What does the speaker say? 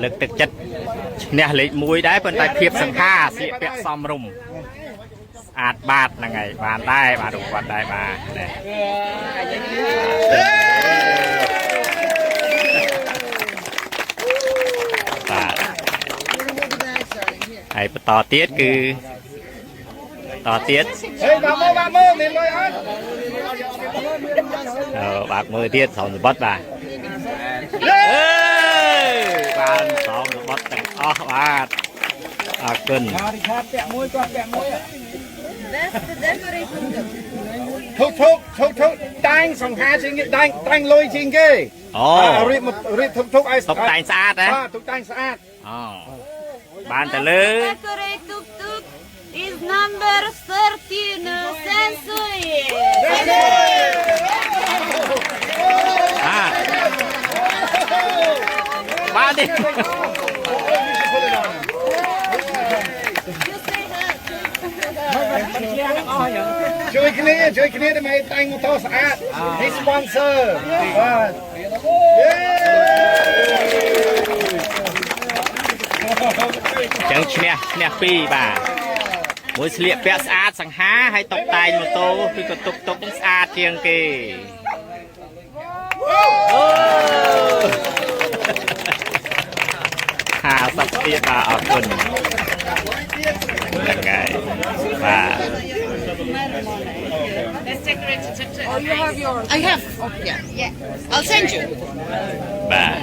លើកទឹកចិត្តឈ្នះលេខ1ដែរប៉ុន្តែភាពសង្ខាស្លៀកពាក់សមរម្យស្អាតបាតហ្នឹងហើយបានដែរបាទរូបគាត់ដែរបាទហើយបន្តទៀតគឺតទៀតបាក់មើលទៀតសោមសបុតបាទបានសោមសបុតទាំងអស់បាទអរគុណធុកតែងសង្ហាជាងគេតែងលុយជាងគេរៀបធុកឲ្យតុបតែងស្អាតហ៎តុបតែងស្អាតបានទៅលើ is number 13 Sensui បានទេជួយគ្នាដើម្បីតែងម៉ូតូស្អាតនេះ sponsor បាទចឹងឈ្នះ2បាទមួយស្លៀកពាក់ស្អាតសង្ហាហើយតុបតែងម៉ូតូគឺក៏តុកនឹងស្អាតជាងគេ50ទៀតបាទអរគុណហ្នឹងហើយបាទ You have yours. I have. Yeah. I'll send you. បាទ